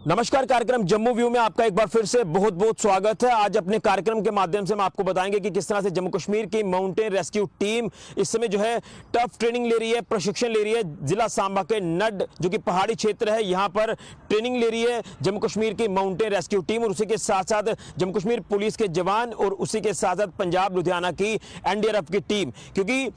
नमस्कार। कार्यक्रम जम्मू व्यू में आपका एक बार फिर से बहुत बहुत स्वागत है। आज अपने कार्यक्रम के माध्यम से हम आपको बताएंगे कि किस तरह से जम्मू कश्मीर की माउंटेन रेस्क्यू टीम इस समय जो है टफ ट्रेनिंग ले रही है, प्रशिक्षण ले रही है। जिला सांबा के नड जो कि पहाड़ी क्षेत्र है, यहाँ पर ट्रेनिंग ले रही है जम्मू कश्मीर की माउंटेन रेस्क्यू टीम और उसी के साथ साथ जम्मू कश्मीर पुलिस के जवान और उसी के साथ साथ पंजाब लुधियाना की एनडीआरएफ की टीम। क्योंकि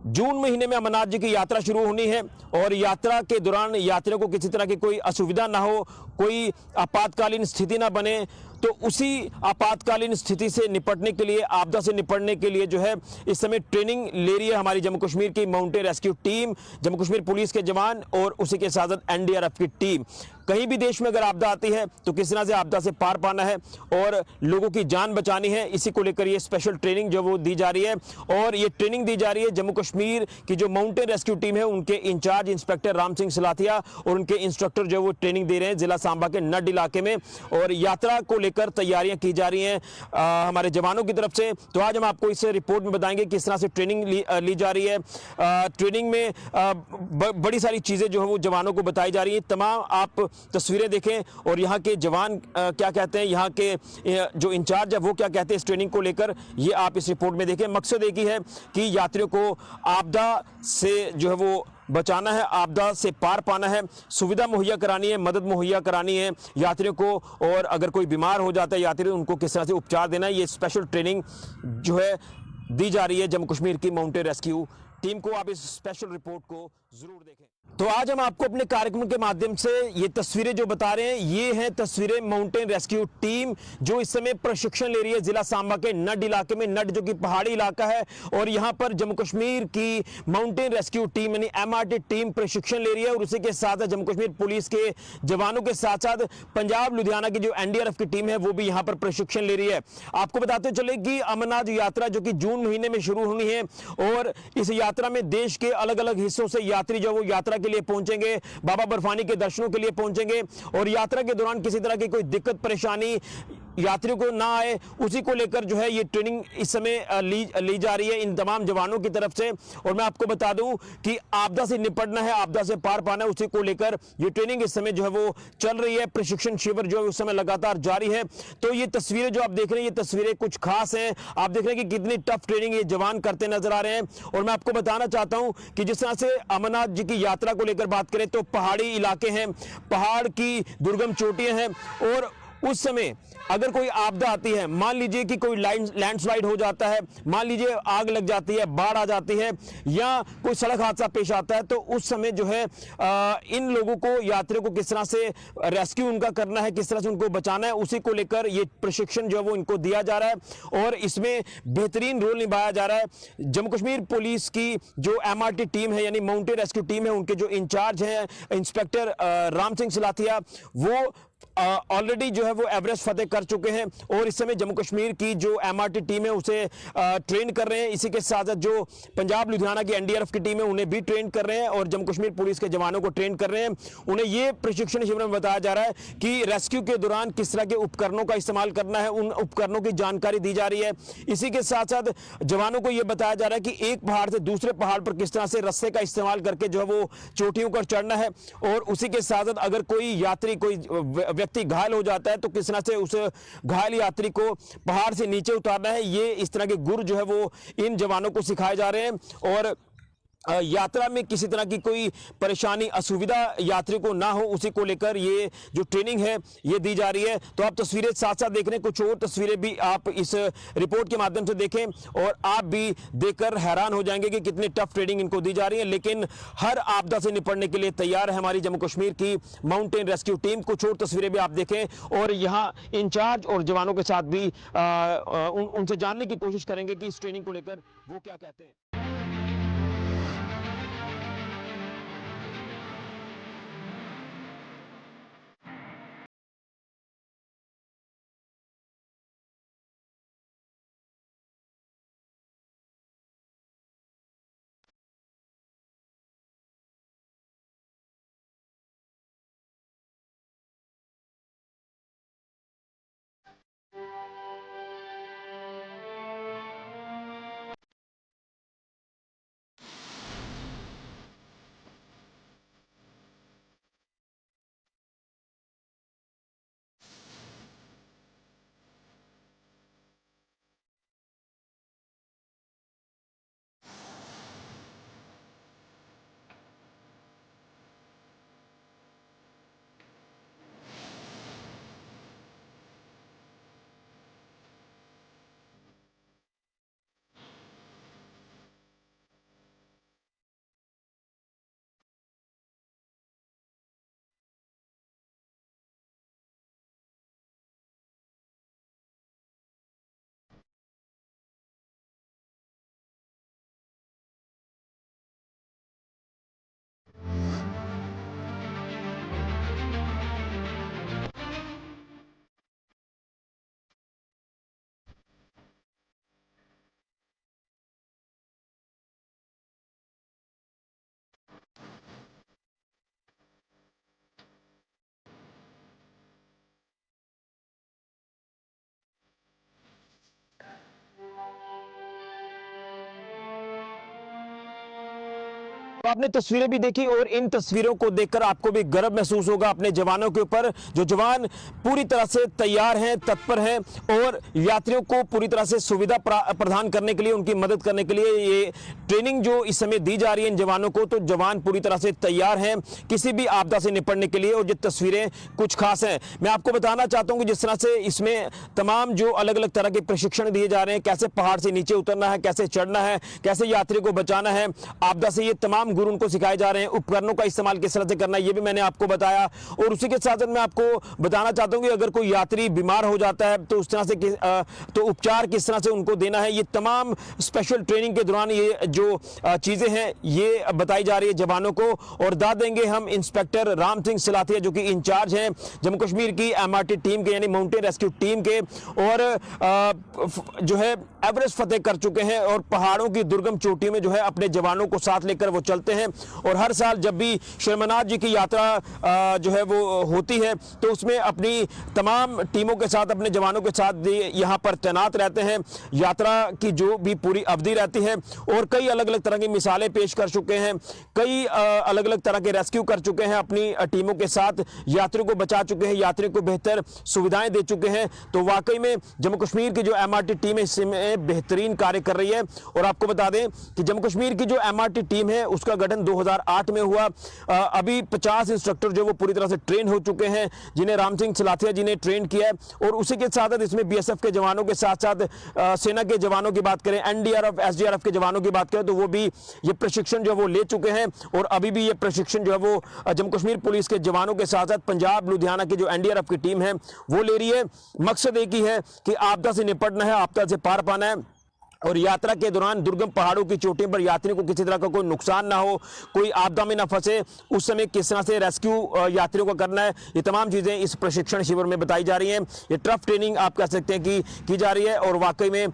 जून महीने में अमरनाथ जी की यात्रा शुरू होनी है और यात्रा के दौरान यात्रियों को किसी तरह की कोई असुविधा ना हो, कोई आपातकालीन स्थिति ना बने, तो उसी आपातकालीन स्थिति से निपटने के लिए, आपदा से निपटने के लिए जो है इस समय ट्रेनिंग ले रही है हमारी जम्मू कश्मीर की mountain rescue team, Jammu Kashmir police के जवान और उसी के साथ साथ एनडीआरएफ की टीम। कहीं भी देश में अगर आपदा आती है तो किस तरह से आपदा से पार पाना है और लोगों की जान बचानी है, इसी को लेकर ये स्पेशल ट्रेनिंग जो वो दी जा रही है। और ये ट्रेनिंग दी जा रही है जम्मू कश्मीर की जो माउंटेन रेस्क्यू टीम है उनके इंचार्ज इंस्पेक्टर राम सिंह सलाथिया और उनके इंस्ट्रक्टर जो वो ट्रेनिंग दे रहे हैं जिला सांबा के नड इलाके में। और यात्रा को लेकर तैयारियां की जा रही हैं हमारे जवानों की तरफ से। तो आज हम आपको इस रिपोर्ट में बताएंगे किस तरह से ट्रेनिंग ली जा रही है। ट्रेनिंग में बड़ी सारी चीजें जो है वो जवानों को बताई जा रही है। तमाम आप तस्वीरें देखें और यहाँ के जवान क्या कहते हैं, यहाँ के जो इंचार्ज है वो क्या कहते हैं इस ट्रेनिंग को लेकर, ये आप इस रिपोर्ट में देखें। मकसद एक ही है कि यात्रियों को आपदा से जो है वो बचाना है, आपदा से पार पाना है, सुविधा मुहैया करानी है, मदद मुहैया करानी है यात्रियों को। और अगर कोई बीमार हो जाता है यात्री, उनको किस तरह से उपचार देना है, ये स्पेशल ट्रेनिंग जो है दी जा रही है जम्मू कश्मीर की माउंटेन रेस्क्यू टीम को। आप इस स्पेशल रिपोर्ट को जरूर देखें। तो आज हम आपको अपने कार्यक्रम के माध्यम से ये तस्वीरें जो बता रहे हैं, ये हैं तस्वीरें माउंटेन रेस्क्यू टीम जो इस समय प्रशिक्षण ले रही है जिला सांबा के नड इलाके में। नड जो कि पहाड़ी इलाका है और यहाँ पर जम्मू कश्मीर की माउंटेन रेस्क्यू टीम यानी एमआरटी टीम प्रशिक्षण ले रही है और उसी के साथ जम्मू कश्मीर पुलिस के जवानों के साथ साथ पंजाब लुधियाना की जो एनडीआरएफ की टीम है वो भी यहाँ पर प्रशिक्षण ले रही है। आपको बताते चले कि अमरनाथ यात्रा जो कि जून महीने में शुरू होनी है और इस यात्रा में देश के अलग अलग हिस्सों से यात्री जो वो यात्रा के लिए पहुंचेंगे, बाबा बर्फानी के दर्शनों के लिए पहुंचेंगे। और यात्रा के दौरान किसी तरह की कोई दिक्कत परेशानी यात्रियों को ना आए, उसी को लेकर जो है ये ट्रेनिंग इस समय ली जा रही है इन तमाम जवानों की तरफ से। और मैं आपको बता दूं कि आपदा से निपटना है, आपदा से पार पाना है, उसी को लेकर ये ट्रेनिंग इस समय जो है वो चल रही है। प्रशिक्षण शिविर जो है उस समय लगातार जारी है। तो ये तस्वीरें जो आप देख रहे हैं, ये तस्वीरें कुछ खास हैं। आप देख रहे हैं कि कितनी टफ ट्रेनिंग ये जवान करते नजर आ रहे हैं। और मैं आपको बताना चाहता हूं कि जिस तरह से अमरनाथ जी की यात्रा को लेकर बात करें तो पहाड़ी इलाके हैं, पहाड़ की दुर्गम चोटियां हैं और उस समय अगर कोई आपदा आती है, मान लीजिए कि कोई लैंडस्लाइड हो जाता है, मान लीजिए आग लग जाती है, बाढ़ आ जाती है या कोई सड़क हादसा पेश आता है, तो उस समय जो है इन लोगों को, यात्रियों को किस तरह से रेस्क्यू उनका करना है, किस तरह से उनको बचाना है, उसी को लेकर ये प्रशिक्षण जो है वो इनको दिया जा रहा है। और इसमें बेहतरीन रोल निभाया जा रहा है जम्मू कश्मीर पुलिस की जो एमआरटी टीम है यानी माउंटेन रेस्क्यू टीम है, उनके जो इंचार्ज हैं इंस्पेक्टर राम सिंह सलाथिया, वो ऑलरेडी जो है वो एवरेस्ट फतेह कर चुके हैं और इस समय जम्मू कश्मीर की जो एमआरटी टीम है उसे ट्रेन कर रहे हैं। इसी के साथ साथ जो पंजाब लुधियाना की एनडीआरएफ की टीम है उन्हें भी ट्रेन कर रहे हैं और जम्मू कश्मीर पुलिस के जवानों को ट्रेन कर रहे हैं। उन्हें ये प्रशिक्षण शिविर में बताया जा रहा है कि रेस्क्यू के दौरान किस तरह के उपकरणों का इस्तेमाल करना है, उन उपकरणों की जानकारी दी जा रही है। इसी के साथ साथ जवानों को यह बताया जा रहा है कि एक पहाड़ से दूसरे पहाड़ पर किस तरह से रस्से का इस्तेमाल करके जो है वो चोटियों पर चढ़ना है। और उसी के साथ साथ अगर कोई यात्री, कोई व्यक्ति घायल हो जाता है तो किस तरह से उस घायल यात्री को पहाड़ से नीचे उतारना है, ये इस तरह के गुर जो है वो इन जवानों को सिखाए जा रहे हैं। और यात्रा में किसी तरह की कोई परेशानी, असुविधा यात्री को ना हो, उसी को लेकर ये जो ट्रेनिंग है ये दी जा रही है। तो आप तस्वीरें साथ साथ देख रहे हैं, कुछ और तस्वीरें भी आप इस रिपोर्ट के माध्यम से देखें और आप भी देखकर हैरान हो जाएंगे कि कितनी टफ ट्रेनिंग इनको दी जा रही है। लेकिन हर आपदा से निपटने के लिए तैयार है हमारी जम्मू कश्मीर की माउंटेन रेस्क्यू टीम। कुछ और तस्वीरें भी आप देखें और यहाँ इंचार्ज और जवानों के साथ भी उनसे जानने की कोशिश करेंगे कि इस ट्रेनिंग को लेकर वो क्या कहते हैं। तो आपने तस्वीरें भी देखी और इन तस्वीरों को देखकर आपको भी गर्व महसूस होगा अपने जवानों के ऊपर, जो जवान पूरी तरह से तैयार हैं, तत्पर हैं और यात्रियों को पूरी तरह से सुविधा प्रदान करने के लिए, उनकी मदद करने के लिए ये ट्रेनिंग जो इस समय दी जा रही है इन जवानों को, तो जवान पूरी तरह से तैयार हैं किसी भी आपदा से निपटने के लिए। और ये तस्वीरें कुछ खास हैं। मैं आपको बताना चाहता हूं कि जिस तरह से इसमें तमाम जो अलग अलग तरह के प्रशिक्षण दिए जा रहे हैं, कैसे पहाड़ से नीचे उतरना है, कैसे चढ़ना है, कैसे यात्री को बचाना है आपदा से, ये तमाम गुर उनको सिखाए जा रहे हैं। उपकरणों का इस्तेमाल किस तरह से करना है ये भी मैंने आपको बताया। और उसी के साथ मैं आपको बताना चाहता हूं कि अगर कोई यात्री बीमार हो जाता है तो उस तरह से तो उपचार किस तरह से उनको देना है, ये तमाम स्पेशल ट्रेनिंग के दौरान ये जो चीजें हैं ये बताई जा रही है जवानों को। और दाद देंगे हम इंस्पेक्टर राम सिंह सिलाथिया जो कि इंचार्ज हैं जम्मू कश्मीर की एमआरटी टीम के, यानी माउंटेन रेस्क्यू टीम के, और जो है एवरेस्ट फतेह कर चुके हैं और पहाड़ों की दुर्गम चोटियों में जो है अपने जवानों को साथ लेकर वो चलते हैं। और हर साल जब भी शर्मनाथ जी की यात्रा जो है वो होती है तो उसमें अपनी तमाम टीमों के साथ, अपने जवानों के साथ यहाँ पर तैनात रहते हैं। यात्रा की जो भी पूरी अवधि रहती है और कई अलग अलग तरह की मिसालें पेश कर चुके हैं, कई अलग अलग तरह के रेस्क्यू कर चुके हैं, अपनी टीमों के साथ यात्रियों को बचा चुके हैं, यात्रियों को बेहतर सुविधाएं दे चुके हैं। तो वाकई में जम्मू कश्मीर की जो एमआरटी टीम है इसमें बेहतरीन कार्य कर रही है। और आपको बता दें कि जम्मू कश्मीर की जो एमआरटी टीम है उसका गठन 2008 में हुआ। अभी 50 इंस्ट्रक्टर जो वो पूरी तरह से ट्रेन हो चुके हैं, जिन्हें राम सिंह सिलाथिया जी ने ट्रेन किया है। और उसी के साथ इसमें बीएसएफ के जवानों के साथ साथ सेना के जवानों की बात करें, एनडीआरएफ एसडीआरएफ के जवानों की बात करें तो वो भी ये प्रशिक्षण जो वो ले चुके हैं। और अभी भी ये प्रशिक्षण जो है वो जम्मू कश्मीर पुलिस के जवानों के साथ साथ पंजाब लुधियाना की जो एनडीआरएफ की टीम है वो ले रही है। मकसद एक ही है कि आपदा से निपटना है, आपदा से पार पाना है। और यात्रा के दौरान दुर्गम पहाड़ों की चोटियों पर यात्रियों को किसी तरह का कोई नुकसान ना हो, कोई आपदा में ना फंसे, उस समय किस तरह से रेस्क्यू यात्रियों को करना है, ये तमाम चीज़ें इस प्रशिक्षण शिविर में बताई जा रही हैं। ये टफ ट्रेनिंग आप कह सकते हैं कि की जा रही है और वाकई में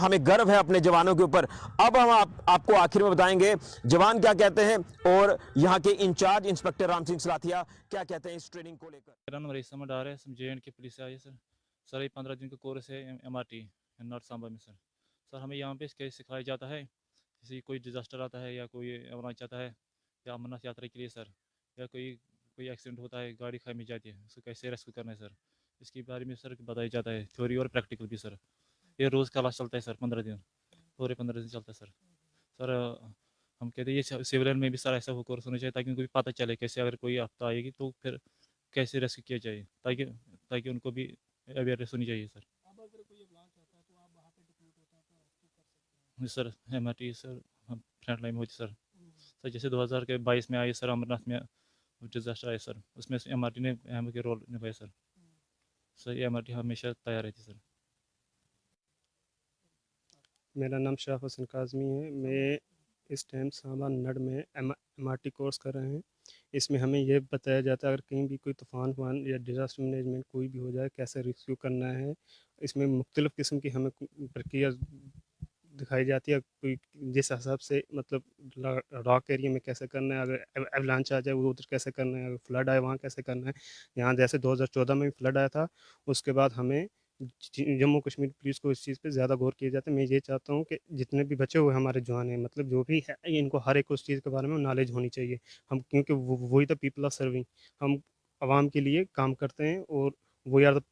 हमें गर्व है अपने जवानों के ऊपर। अब हम आपको आखिर में बताएंगे जवान क्या कहते हैं और यहाँ के इंचार्ज इंस्पेक्टर राम सिंह सिलाथिया क्या कहते हैं इस ट्रेनिंग को लेकर। मेरा नाम रईस अहमद डार है, JNK पुलिस से आई है सर। ये 15 दिन का कोर्स है MRT नॉर्थ सांबा में सर। हमें यहाँ पे कैसे सिखाया जाता है, जैसे कोई डिज़ास्टर आता है या कोई आना चाहता है या अमरनाथ यात्रा के लिए सर, या कोई कोई एक्सीडेंट होता है, गाड़ी खाई में जाती है, उसको कैसे रेस्क्यू करना है सर, इसके बारे में सर बताया जाता है, थ्योरी और प्रैक्टिकल भी सर। ये रोज़ क्लास चलता है सर, 15 दिन, पूरे 15 दिन चलता है सर। हम कहते हैं ये सिविलियन में भी सर ऐसा हो कोर्स होना चाहिए ताकि उनको भी पता चले कैसे अगर कोई आपदा आएगी तो फिर कैसे रेस्क्यू किया जाए, ताकि ताकि उनको भी अवेयरनेस होनी चाहिए सर। अब अगर कोई ब्लास्ट होता है तो आप वहाँ पे डिप्लॉय होता है तो रेस्क्यू कर सकते हैं। सर MRT सर हम फ्रंट लाइन में होती सर। हम्म। सर जैसे 2022 में आई सर अमरनाथ में डिजास्टर आया सर, उसमें MRT ने अहम के रोल निभाया सर। सर ये MRT हमेशा तैयार रहती सर। मेरा नाम शराफ हसन काज़मी है। मैं इस टाइम सांबा नड में MRT कोर्स कर रहे हैं। इसमें हमें यह बताया जाता है अगर कहीं भी कोई तूफ़ान वफ़ान या डिज़ास्टर मैनेजमेंट कोई भी हो जाए कैसे रेस्क्यू करना है। इसमें मुख्तलिफ़ किस्म की हमें प्रक्रिया दिखाई जाती है, कोई जिस हिसाब से मतलब रॉक एरिया में कैसे करना है, अगर एवलांच आ जाए वो उधर कैसे करना है, अगर फ्लड आए वहाँ कैसे करना है। यहाँ जैसे 2014 में फ्लड आया था, उसके बाद हमें जम्मू कश्मीर पुलिस को इस चीज़ पे ज़्यादा गौर किया जाता है। मैं ये चाहता हूँ कि जितने भी बचे हुए हमारे जवान हैं, मतलब जो भी है, इनको हर एक उस चीज़ के बारे में नॉलेज होनी चाहिए। हम क्योंकि वही तो पीपल आर सर्विंग, हम आवाम के लिए काम करते हैं और we are the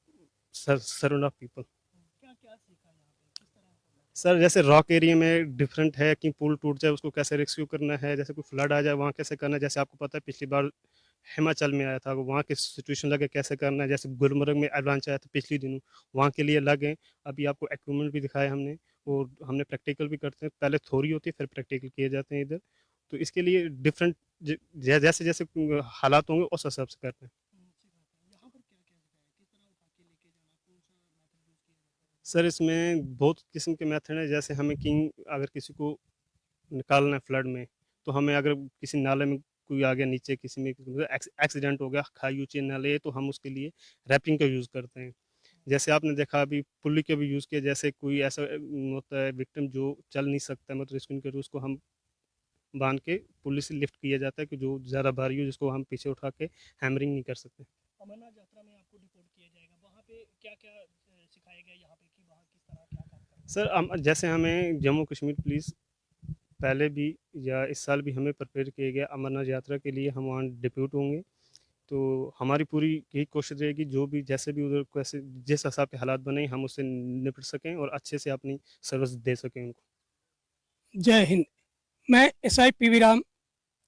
servant of people. क्या क्या सीखा यहाँ पे, किस तरह का? सर जैसे रॉक एरिया में डिफरेंट है कि पुल टूट जाए उसको कैसे रेस्क्यू करना है, जैसे कोई फ्लड आ जाए वहाँ कैसे करना है। जैसे आपको पता है पिछली बार हिमाचल में आया था, वहाँ की सिचुएशन लगे कैसे करना है। जैसे गुलमर्ग में एवलांच आया था पिछले दिनों, वहाँ के लिए लगे। अभी आपको इक्विपमेंट भी दिखाया हमने और हमने प्रैक्टिकल भी करते हैं। पहले थ्योरी होती है फिर प्रैक्टिकल किए जाते हैं इधर। तो इसके लिए डिफरेंट जैसे जैसे हालात होंगे उस हिसाब से करते हैं। अच्छी बात है। यहाँ पर क्या क्या सिखाया, किस तरह उठा के लेके जाना, कौन सा मेथड यूज़ किया जाता है? सर इसमें बहुत किस्म के मेथड हैं। जैसे हमें किंग अगर किसी को निकालना है फ्लड में, तो हमें अगर किसी नाले में कोई आ गया नीचे, किसी में एक्सीडेंट हो गया खाई ऊँचे नाले, तो हम उसके लिए रैपिंग का यूज़ करते हैं। जैसे आपने देखा अभी पुल्ली का भी यूज़ किया। जैसे कोई ऐसा होता है विक्टिम जो चल नहीं सकता, मतलब रेस्क्यू कर, उसको हम बांध के पुल्ली से लिफ्ट किया जाता है कि जो ज़्यादा भारी हो जिसको हम पीछे उठा के हैमरिंग नहीं कर सकते। अमरनाथ यात्रा में आपको डिपोर्ट किया जाएगा, वहाँ पे क्या क्या सिखाया गया यहाँ पे कि वहाँ किस तरह क्या काम करना है? सर जैसे हमें जम्मू कश्मीर पुलिस पहले भी या इस साल भी हमें प्रिपेयर किया गया अमरनाथ यात्रा के लिए, हम वहाँ डिप्यूट होंगे। तो हमारी पूरी यही कोशिश रहेगी, जो भी जैसे भी उधर कैसे जिस हिसाब के हालात बने हम उससे निपट सकें और अच्छे से अपनी सर्विस दे सकें उनको। जय हिंद। मैं SI PV Ram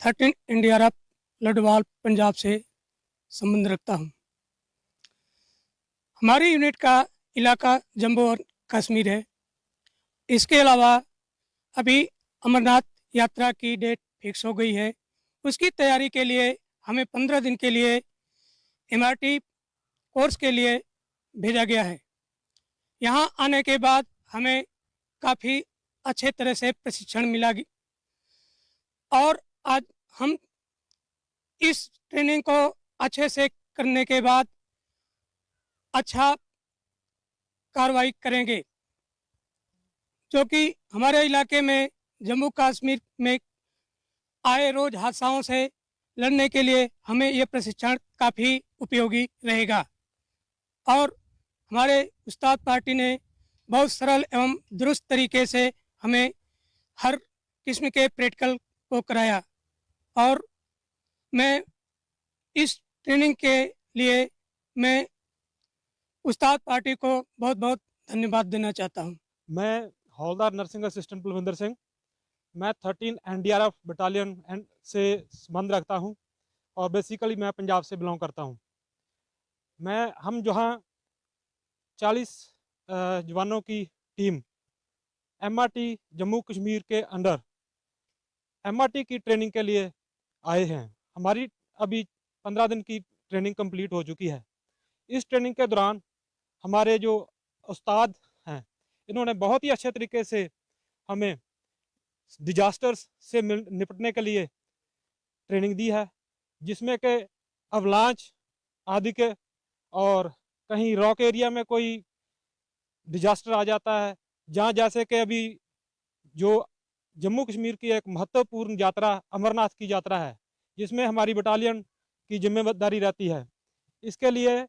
13 NDRF Ladhowal Punjab से संबंध रखता हूँ। हमारी यूनिट का इलाका जम्मू और कश्मीर है। इसके अलावा अभी अमरनाथ यात्रा की डेट फिक्स हो गई है। उसकी तैयारी के लिए हमें 15 दिन के लिए एमआरटी कोर्स के लिए भेजा गया है। यहाँ आने के बाद हमें काफ़ी अच्छे तरह से प्रशिक्षण मिला और आज हम इस ट्रेनिंग को अच्छे से करने के बाद अच्छा कार्रवाई करेंगे, जो कि हमारे इलाके में जम्मू कश्मीर में आए रोज हादसाओं से लड़ने के लिए हमें ये प्रशिक्षण काफ़ी उपयोगी रहेगा। और हमारे उस्ताद पार्टी ने बहुत सरल एवं दुरुस्त तरीके से हमें हर किस्म के प्रैक्टिकल को कराया और मैं इस ट्रेनिंग के लिए मैं उस्ताद पार्टी को बहुत बहुत धन्यवाद देना चाहता हूँ। मैं हौलदार नर्सिंग असिस्टेंट बलविंदर सिंह, मैं 13 एनडीआरएफ बटालियन से संबंध रखता हूं और बेसिकली मैं पंजाब से बिलोंग करता हूं। हम जहां 40 जवानों की टीम एमआरटी जम्मू कश्मीर के अंडर एमआरटी की ट्रेनिंग के लिए आए हैं। हमारी अभी 15 दिन की ट्रेनिंग कंप्लीट हो चुकी है। इस ट्रेनिंग के दौरान हमारे जो उस्ताद हैं इन्होंने बहुत ही अच्छे तरीके से हमें डिजास्टर्स से निपटने के लिए ट्रेनिंग दी है, जिसमें कि अवलांच आदि के और कहीं रॉक एरिया में कोई डिजास्टर आ जाता है, जहाँ जैसे कि अभी जो जम्मू कश्मीर की एक महत्वपूर्ण यात्रा अमरनाथ की यात्रा है, जिसमें हमारी बटालियन की जिम्मेदारी रहती है। इसके लिए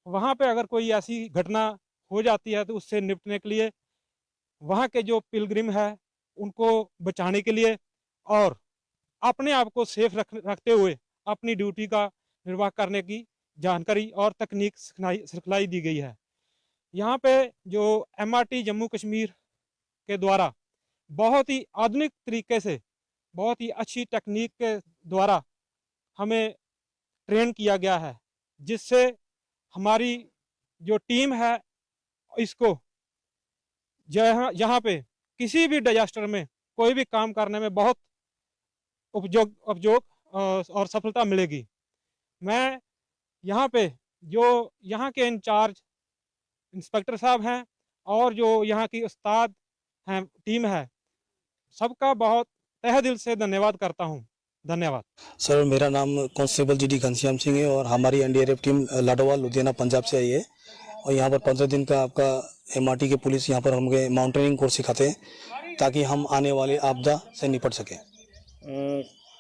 वहाँ पे अगर कोई ऐसी घटना हो जाती है तो उससे निपटने के लिए वहाँ के जो पिलग्रिम है उनको बचाने के लिए और अपने आप को सेफ रखते हुए अपनी ड्यूटी का निर्वाह करने की जानकारी और तकनीक सिखलाई दी गई है। यहाँ पे जो एमआरटी जम्मू कश्मीर के द्वारा बहुत ही आधुनिक तरीके से बहुत ही अच्छी टेक्निक के द्वारा हमें ट्रेन किया गया है, जिससे हमारी जो टीम है इसको यहाँ पे किसी भी डिजास्टर में कोई भी काम करने में बहुत उपयोग और सफलता मिलेगी। मैं यहाँ पे जो यहाँ के इंचार्ज इंस्पेक्टर साहब हैं और जो यहाँ की उस्ताद हैं टीम है, सबका बहुत तहे दिल से धन्यवाद करता हूँ। धन्यवाद सर। मेरा नाम कांस्टेबल जीडी घनश्याम सिंह है और हमारी एनडीआरएफ टीम लाडोवाल लुधियाना पंजाब से आई है और यहाँ पर 15 दिन का आपका एमआरटी के पुलिस यहाँ पर हमें माउंटेनिंग कोर्स सिखाते हैं ताकि हम आने वाले आपदा से निपट सकें।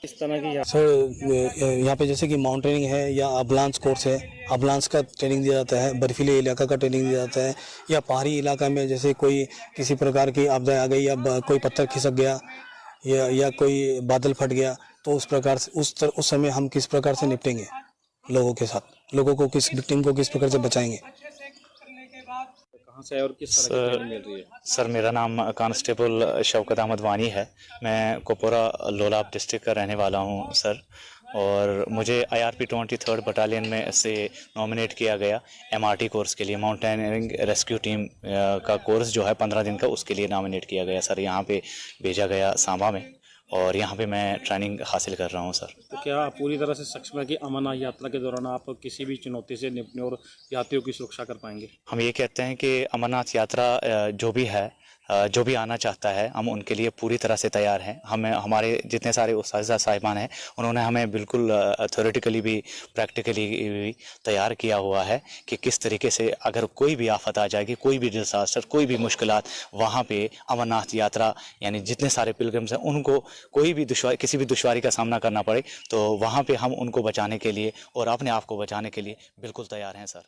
इस तरह की सर यहाँ पे जैसे कि माउंटेनिंग है या अबलांच कोर्स है, अबलांच का ट्रेनिंग दिया जाता है, बर्फीले इलाका का ट्रेनिंग दिया जाता है, या पहाड़ी इलाका में जैसे कोई किसी प्रकार की आपदा आ गई या कोई पत्थर खिसक गया या कोई बादल फट गया तो उस प्रकार से उस समय हम किस प्रकार से निपटेंगे लोगों के साथ, लोगों को किस विक्टिम को किस प्रकार से बचाएंगे। कहाँ से और किस तरह की ट्रेनिंग मिल रही है? सर मेरा नाम कांस्टेबल शौकत अहमद वानी है। मैं कुपवारा लोलाब डिस्ट्रिक्ट का रहने वाला हूँ सर, और मुझे IRP 23rd बटालियन में से नॉमिनेट किया गया एमआरटी कोर्स के लिए। माउंटेनियरिंग रेस्क्यू टीम का कोर्स जो है 15 दिन का, उसके लिए नॉमिनेट किया गया सर। यहाँ पे भेजा गया सांबा में और यहाँ पे मैं ट्रेनिंग हासिल कर रहा हूँ सर। तो क्या आप पूरी तरह से सक्षम है कि अमरनाथ यात्रा के दौरान आप किसी भी चुनौती से निपटने और यात्रियों की सुरक्षा कर पाएंगे? हम ये कहते हैं कि अमरनाथ यात्रा जो भी है, जो भी आना चाहता है, हम उनके लिए पूरी तरह से तैयार हैं। हमें हमारे जितने सारे उस्ताद साहिबान हैं उन्होंने हमें बिल्कुल थ्योरेटिकली भी प्रैक्टिकली भी तैयार किया हुआ है कि किस तरीके से अगर कोई भी आफत आ जाएगी, कोई भी डिजास्टर, कोई भी मुश्किलात, वहाँ पे अमरनाथ यात्रा यानी जितने सारे पिलग्रिम्स हैं उनको कोई भी किसी भी दुश्वारी का सामना करना पड़े तो वहाँ पे हम उनको बचाने के लिए और अपने आप को बचाने के लिए बिल्कुल तैयार हैं सर।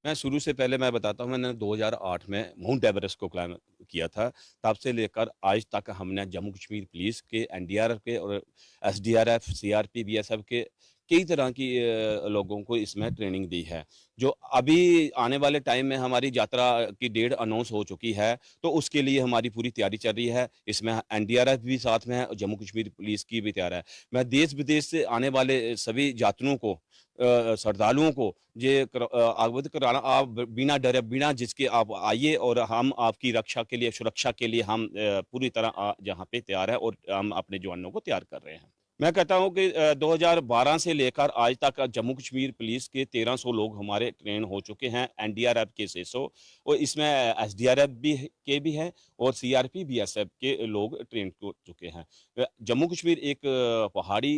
मैं शुरू से पहले मैं बताता हूँ, मैंने 2008 में माउंट एवरेस्ट को क्लाइम किया था। तब से लेकर आज तक हमने जम्मू कश्मीर पुलिस के, एनडीआरएफ के और एसडीआरएफ, सीआरपी, बीएसएफ के कई तरह की लोगों को इसमें ट्रेनिंग दी है। जो अभी आने वाले टाइम में हमारी यात्रा की डेट अनाउंस हो चुकी है, तो उसके लिए हमारी पूरी तैयारी चल रही है। इसमें एनडीआरएफ भी साथ में है और जम्मू कश्मीर पुलिस की भी तैयार है। मैं देश विदेश से आने वाले सभी यात्रियों को, श्रद्धालुओं को ये अवगत कराना, आप बिना डरे, बिना झिझके आप आइए और हम आपकी रक्षा के लिए, सुरक्षा के लिए हम पूरी तरह यहाँ पे तैयार है और हम अपने जवानों को तैयार कर रहे हैं। मैं कहता हूँ कि 2012 से लेकर आज तक जम्मू कश्मीर पुलिस के 1300 लोग हमारे ट्रेन हो चुके हैं, एनडीआरएफ के 600 और इसमें एसडीआरएफ भी हैं और सीआरपी, बीएसएफ के लोग ट्रेन हो चुके हैं। जम्मू कश्मीर एक पहाड़ी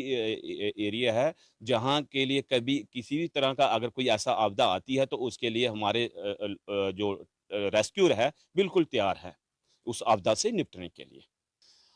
एरिया है, जहाँ के लिए कभी किसी भी तरह का अगर कोई ऐसा आपदा आती है तो उसके लिए हमारे जो रेस्क्यूर है बिल्कुल तैयार है उस आपदा से निपटने के लिए।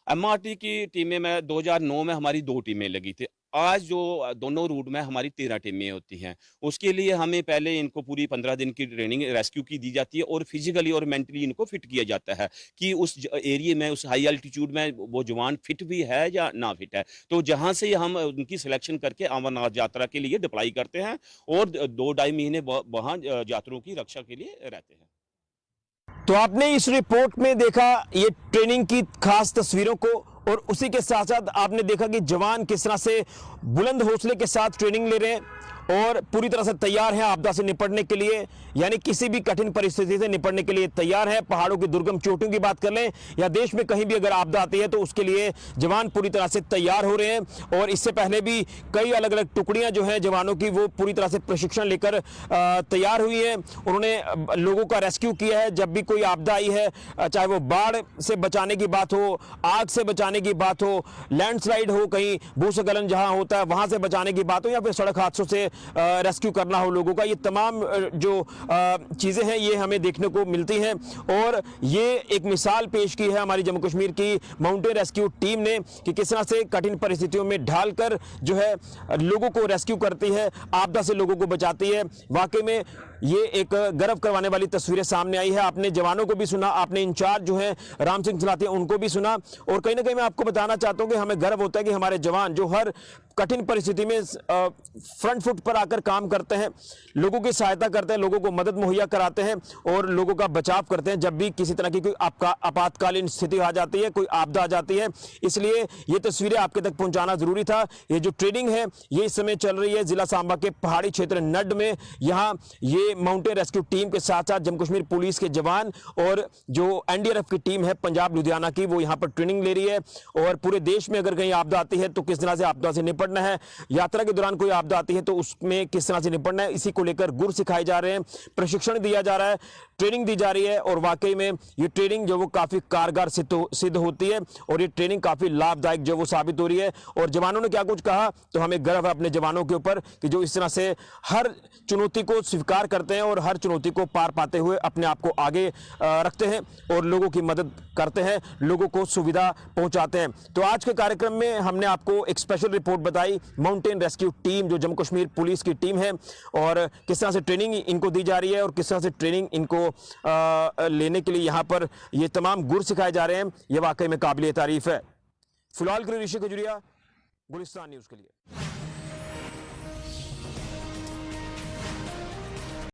एमआरटी की टीमें में 2009 में हमारी 2 टीमें लगी थी। आज जो दोनों रूट में हमारी 13 टीमें होती हैं। उसके लिए हमें पहले इनको पूरी 15 दिन की ट्रेनिंग रेस्क्यू की दी जाती है और फिजिकली और मेंटली इनको फिट किया जाता है कि उस एरिया में, उस हाई एल्टीट्यूड में वो जवान फिट भी है या ना फिट है। तो जहाँ से हम उनकी सिलेक्शन करके अमरनाथ यात्रा के लिए डिप्लॉय करते हैं और 2-2.5 महीने वहाँ यात्रियों की रक्षा के लिए रहते हैं। तो आपने इस रिपोर्ट में देखा ये ट्रेनिंग की खास तस्वीरों को, और उसी के साथ साथ आपने देखा कि जवान किस तरह से बुलंद हौसले के साथ ट्रेनिंग ले रहे हैं और पूरी तरह से तैयार हैं आपदा से निपटने के लिए, यानी किसी भी कठिन परिस्थिति से निपटने के लिए तैयार है। पहाड़ों की दुर्गम चोटियों की बात कर लें या देश में कहीं भी अगर आपदा आती है तो उसके लिए जवान पूरी तरह से तैयार हो रहे हैं। और इससे पहले भी कई अलग अलग टुकड़ियां जो हैं जवानों की, वो पूरी तरह से प्रशिक्षण लेकर तैयार हुई हैं। उन्होंने लोगों का रेस्क्यू किया है जब भी कोई आपदा आई है, चाहे वो बाढ़ से बचाने की बात हो, आग से बचाने की बात हो, लैंडस्लाइड हो, कहीं भूस्खलन जहां होता है वहां से बचाने की बात हो, या फिर सड़क हादसों से रेस्क्यू करना हो लोगों का। ये तमाम जो चीज़ें हैं ये हमें देखने को मिलती हैं और ये एक मिसाल पेश की है हमारी जम्मू कश्मीर की माउंटेन रेस्क्यू टीम ने कि किस तरह से कठिन परिस्थितियों में ढालकर जो है लोगों को रेस्क्यू करती है, आपदा से लोगों को बचाती है। वाकई में ये एक गर्व करवाने वाली तस्वीरें सामने आई है। आपने जवानों को भी सुना, आपने इंचार्ज जो है राम सिंह सलाथिया उनको भी सुना, और कहीं ना कहीं मैं आपको बताना चाहता हूं कि हमें गर्व होता है कि हमारे जवान जो हर कठिन परिस्थिति में फ्रंट फुट पर आकर काम करते हैं, लोगों की सहायता करते हैं, लोगों को मदद मुहैया कराते हैं और लोगों का बचाव करते हैं जब भी किसी तरह की कोई आपातकालीन स्थिति आ जाती है, कोई आपदा आ जाती है। इसलिए ये तस्वीरें आपके तक पहुंचाना जरूरी था। ये जो ट्रेनिंग है ये इस समय चल रही है जिला सांबा के पहाड़ी क्षेत्र नड में। यहाँ ये माउंटेन रेस्क्यू टीम के साथ साथ जम्मू कश्मीर पुलिस के जवान और जो एनडीआरएफ की टीम है पंजाब लुधियाना की, वो यहाँ पर ट्रेनिंग ले रही है। और पूरे देश में अगर कहीं आपदा आती है तो किस तरह से आपदा से निपटना है, यात्रा के दौरान कोई आपदा आती है तो उसमें किस तरह से निपटना है, इसी को लेकर गुर सिखाए जा रहे हैं, प्रशिक्षण दिया जा रहा है, ट्रेनिंग दी जा रही है। और वाकई में ये ट्रेनिंग जो वो काफी कारगर सिद्ध होती है और ये ट्रेनिंग काफी लाभदायक जो वो साबित हो रही है। और जवानों ने क्या कुछ कहा, तो हमें गर्व है अपने जवानों के ऊपर कि जो इस तरह से हर चुनौती को स्वीकार करते हैं और हर चुनौती को पार पाते हुए अपने आप को आगे रखते हैं और लोगों की मदद करते हैं, लोगों को सुविधा पहुंचाते हैं। तो आज के कार्यक्रम में हमने आपको एक स्पेशल रिपोर्ट बताई माउंटेन रेस्क्यू टीम जो जम्मू कश्मीर पुलिस की टीम है और किस तरह से ट्रेनिंग इनको दी जा रही है और किस तरह से ट्रेनिंग इनको लेने के लिए यहाँ पर ये तमाम गुर सिखाए जा रहे हैं। ये वाकई में काबिल तारीफ है। फिलहाल के लिए ऋषि खजुरिया, गुलिस्तान न्यूज़ के लिए।